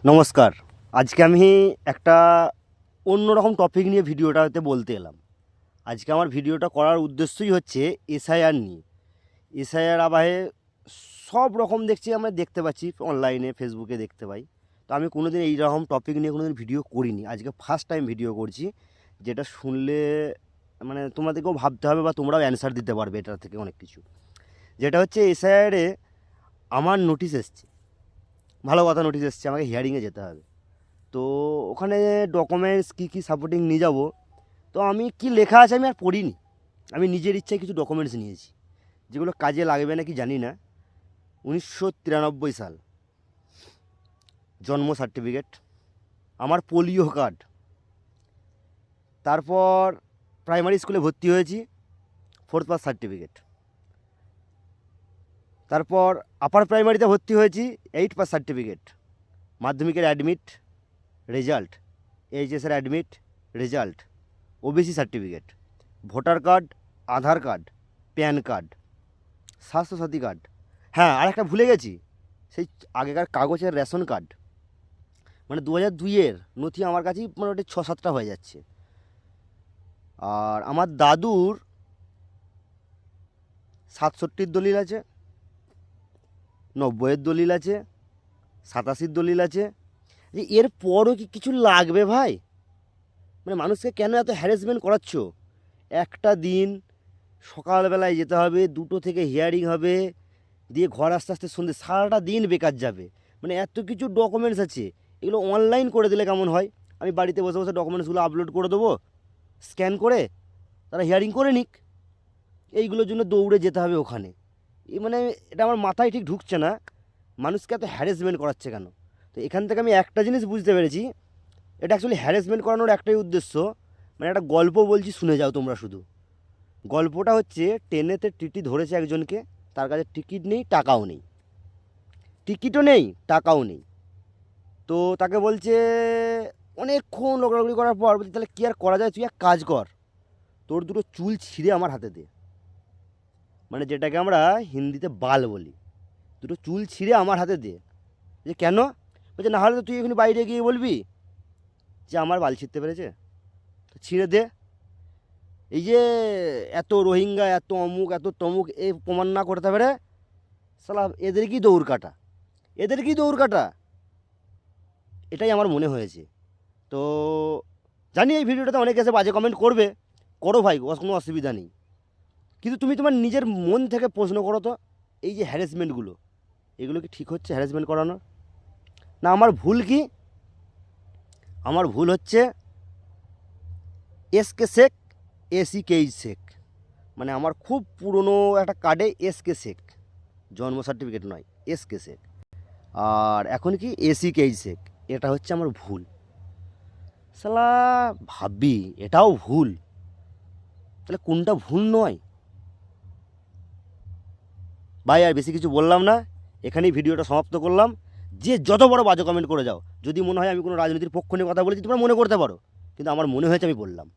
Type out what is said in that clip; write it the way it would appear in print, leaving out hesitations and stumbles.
নমস্কার। আজকে আমি একটা অন্যরকম টপিক নিয়ে ভিডিওটাতে বলতে এলাম। আজকে আমার ভিডিওটা করার উদ্দেশ্যই হচ্ছে এসআইআর নিয়ে। এসআইআর আবাহে সব রকম দেখছি, আমরা দেখতে পাচ্ছি অনলাইনে, ফেসবুকে দেখতে পাই। তো আমি কোনোদিন এই রকম টপিক নিয়ে কোনোদিন ভিডিও করিনি, আজকে ফার্স্ট টাইম ভিডিও করছি। যেটা শুনলে মানে তোমাদেরকেও ভাবতে হবে বা তোমরাও অ্যান্সার দিতে পারবে এটার থেকে অনেক কিছু। যেটা হচ্ছে এসআইআরে আমার নোটিশ এসছে, ভালো কথা, নোটিশ এসছে, আমাকে হিয়ারিংয়ে যেতে হবে। তো ওখানে ডকুমেন্টস কী কী সাপোর্টিং নিয়ে যাব। তো আমি কি লেখা আছে আমি আর পড়িনি, আমি নিজের ইচ্ছায় কিছু ডকুমেন্টস নিয়েছি যেগুলো কাজে লাগবে নাকি জানি না। 1993 সাল, জন্ম সার্টিফিকেট, আমার পোলিও কার্ড, তারপর প্রাইমারি স্কুলে ভর্তি হয়েছি, 4th পাস সার্টিফিকেট, তারপর আপার প্রাইমারিতে ভর্তি হয়েছি, 8 পাস সার্টিফিকেট, মাধ্যমিকের অ্যাডমিট রেজাল্ট, এইচএসের admit result, OBC certificate, voter card, Aadhaar card, PAN card, Swasthya Sathi card, হ্যাঁ আর একটা ভুলে গেছি, সেই আগেকার কাগজের রেশন কার্ড। মানে 2002-এর নথি আমার কাছেই মোটামুটি 6-7টা হয়ে যাচ্ছে। আর আমার দাদুর 67-র দলিল আছে, 90-এর দলিল আছে, 87-র দলিল আছে। যে এরপরও কি কিছু লাগবে ভাই? মানে মানুষকে কেন এত হ্যারাসমেন্ট করাচ্ছ? একটা দিন সকালবেলায় যেতে হবে, 2টো থেকে হিয়ারিং হবে, দিয়ে ঘর আস্তে আস্তে সন্ধ্যে, সারাটা দিন বেকার যাবে। মানে এত কিছু ডকুমেন্টস আছে, এগুলো অনলাইন করে দিলে কেমন হয়? আমি বাড়িতে বসে বসে ডকুমেন্টসগুলো আপলোড করে দেবো, স্ক্যান করে তারা হিয়ারিং করে নিক। এইগুলোর জন্য দৌড়ে যেতে হবে ওখানে। মানে এটা আমার মাথায় ঠিক ঢুকছে না, মানুষকে এত হ্যারাসমেন্ট করাচ্ছে কেন? তো এখান থেকে আমি একটা জিনিস বুঝতে পেরেছি, এটা অ্যাকচুয়ালি হ্যারাসমেন্ট করানোর একটাই উদ্দেশ্য। মানে একটা গল্প বলছি, শুনে যাও তোমরা শুধু। গল্পটা হচ্ছে, ট্রেনেতে টিটি ধরেছে একজনকে, তার কাছে টিকিট নেই, টাকাও নেই, টিকিটও নেই, টাকাও নেই। তো তাকে বলছে, অনেকক্ষণ লোকড়াগুড়ি করার পর বলছে, তাহলে কী আর করা যায়, তুই এক কাজ কর, তোর দুটো চুল ছিঁড়ে আমার হাতে দে। মানে যেটাকে আমরা হিন্দিতে বাল বলি, দুটো চুল ছিঁড়ে আমার হাতে দে। যে কেন? বলছে, না হলে তো তুই এখানে বাইরে গিয়ে বলবি যে আমার বাল ছিঁড়তে পেরেছে, তো ছিঁড়ে দে। এই যে এত রোহিঙ্গা, এত অমুক, এত তমুক, এ প্রমাণ না করতে পারে, সালা এদের কি দৌড় কাটা, এদের কি দৌড় কাটা, এটাই আমার মনে হয়েছে। তো জানি এই ভিডিওটাতে অনেকে এসে বাজে কমেন্ট করবে, করো ভাই, কোনো অসুবিধা নেই। কিন্তু তুমি তোমার নিজের মন থেকে প্রশ্ন করো তো, এই যে হ্যারাসমেন্টগুলো, এগুলো কি ঠিক হচ্ছে হ্যারাসমেন্ট করানো? না আমার ভুল কি? আমার ভুল হচ্ছে এসকে শেখ, এসিকেই শেখ। মানে আমার খুব পুরনো একটা কার্ডে এসকে শেখ, জন্ম সার্টিফিকেট নয়, এসকে শেখ। আর এখন কি এসিকেই শেখ, এটা হচ্ছে আমার ভুল। শালা ভাবি এটাও ভুল, তাহলে কোনটা ভুল নয়? ভাই আর বেশি কিছু বললাম না, এখানেই ভিডিওটা সমাপ্ত করলাম। যে যত বড় বাজে কমেন্ট করে যাও, যদি মনে হয় আমি কোনো রাজনীতির পক্ষ নিয়ে কথা বলেছি, তোমরা মনে করতে পারো, কিন্তু আমার মনে হয়েছে আমি বললাম।